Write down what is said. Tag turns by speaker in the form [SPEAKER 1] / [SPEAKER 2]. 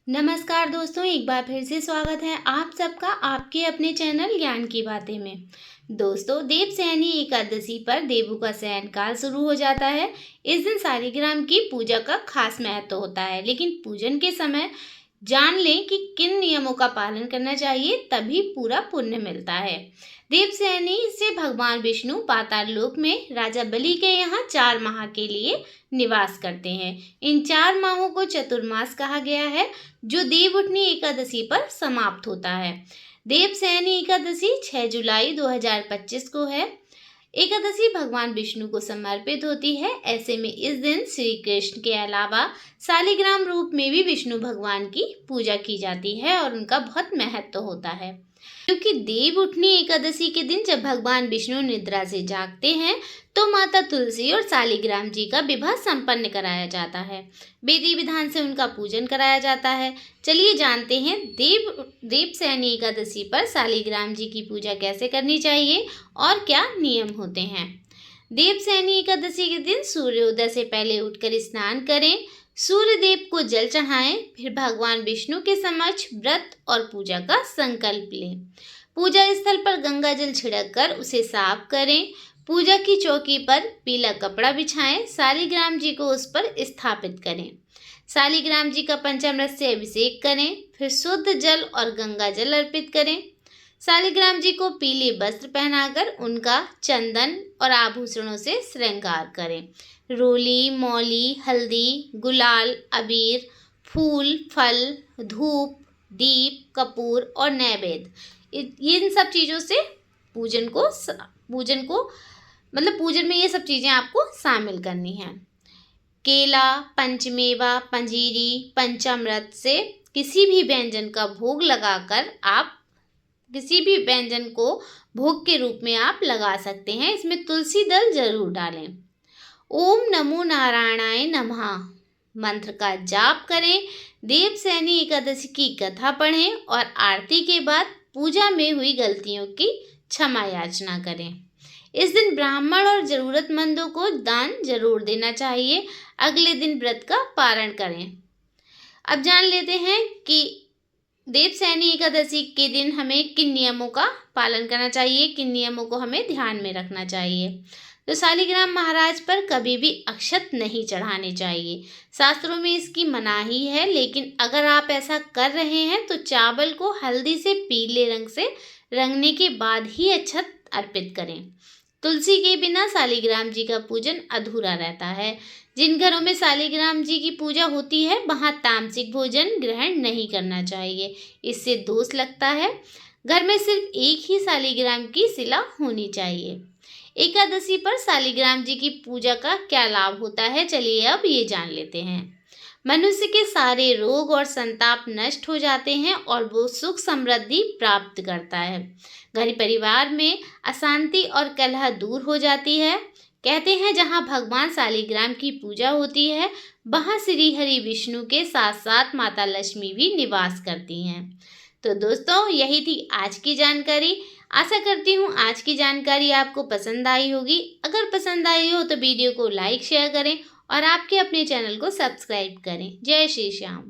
[SPEAKER 1] नमस्कार दोस्तों, एक बार फिर से स्वागत है आप सबका आपके अपने चैनल ज्ञान की बातें में। दोस्तों, देवशयनी एकादशी पर देवों का शयनकाल शुरू हो जाता है। इस दिन शालिग्राम की पूजा का खास महत्व होता है, लेकिन पूजन के समय जान लें कि किन नियमों का पालन करना चाहिए, तभी पूरा पुण्य मिलता है। देवशयनी से भगवान विष्णु पाताल लोक में राजा बलि के यहाँ 4 माह के लिए निवास करते हैं। इन 4 माहों को चतुर्मास कहा गया है, जो देवउठनी एकादशी पर समाप्त होता है। देवशयनी एकादशी 6 जुलाई 2025 को है। एकादशी भगवान विष्णु को समर्पित होती है। ऐसे में इस दिन श्री कृष्ण के अलावा शालिग्राम रूप में भी विष्णु भगवान की पूजा की जाती है और उनका बहुत महत्व होता है। क्योंकि देवउठनी एकादशी के दिन जब भगवान विष्णु निद्रा से जागते हैं, तो माता तुलसी और शालिग्राम जी का विवाह संपन्न कराया जाता है। विधि विधान से उनका पूजन कराया जाता है। चलिए जानते हैं देवशयनी एकादशी पर शालिग्राम जी की पूजा कैसे करनी चाहिए और क्या नियम होते हैं। देवशयनी एकादशी के दिन सूर्योदय से पहले उठकर स्नान करें, सूर्य देव को जल चढ़ाएं, फिर भगवान विष्णु के समक्ष व्रत और पूजा का संकल्प लें। पूजा स्थल पर गंगा जल छिड़क कर उसे साफ करें। पूजा की चौकी पर पीला कपड़ा बिछाएं, शालिग्राम जी को उस पर स्थापित करें। शालिग्राम जी का पंचामृत से अभिषेक करें, फिर शुद्ध जल और गंगा जल अर्पित करें। शालिग्राम जी को पीले वस्त्र पहनाकर उनका चंदन और आभूषणों से श्रृंगार करें। रोली, मौली, हल्दी, गुलाल, अबीर, फूल, फल, धूप, दीप, कपूर और नैवेद्य, इन सब चीज़ों से पूजन को पूजन में ये सब चीज़ें आपको शामिल करनी हैं। केला, पंचमेवा, पंजीरी, पंचामृत से किसी भी व्यंजन का भोग लगाकर आप किसी भी व्यंजन को भोग के रूप में आप लगा सकते हैं। इसमें तुलसी दल जरूर डालें। ओम नमो नारायणाय नमः मंत्र का जाप करें। देवशयनी एकादशी की कथा पढ़ें और आरती के बाद पूजा में हुई गलतियों की क्षमा याचना करें। इस दिन ब्राह्मण और जरूरतमंदों को दान जरूर देना चाहिए। अगले दिन व्रत का पारण करें। अब जान लेते हैं कि देवशयनी एकादशी के दिन हमें किन नियमों का पालन करना चाहिए, किन नियमों को हमें ध्यान में रखना चाहिए। तो शालिग्राम महाराज पर कभी भी अक्षत नहीं चढ़ाने चाहिए। शास्त्रों में इसकी मनाही है, लेकिन अगर आप ऐसा कर रहे हैं तो चावल को हल्दी से पीले रंग से रंगने के बाद ही अक्षत अर्पित करें। तुलसी के बिना शालिग्राम जी का पूजन अधूरा रहता है। जिन घरों में शालिग्राम जी की पूजा होती है, वहाँ तामसिक भोजन ग्रहण नहीं करना चाहिए, इससे दोष लगता है। घर में सिर्फ एक ही शालिग्राम की शिला होनी चाहिए। एकादशी पर शालिग्राम जी की पूजा का क्या लाभ होता है, चलिए अब ये जान लेते हैं। मनुष्य के सारे रोग और संताप नष्ट हो जाते हैं और वो सुख समृद्धि प्राप्त करता है। घर परिवार में अशांति और कलह दूर हो जाती है। कहते हैं जहाँ भगवान शालिग्राम की पूजा होती है, वहाँ श्री हरि विष्णु के साथ साथ माता लक्ष्मी भी निवास करती हैं। तो दोस्तों, यही थी आज की जानकारी। आशा करती हूँ आज की जानकारी आपको पसंद आई होगी। अगर पसंद आई हो तो वीडियो को लाइक शेयर करें और आपके अपने चैनल को सब्सक्राइब करें। जय श्री श्याम।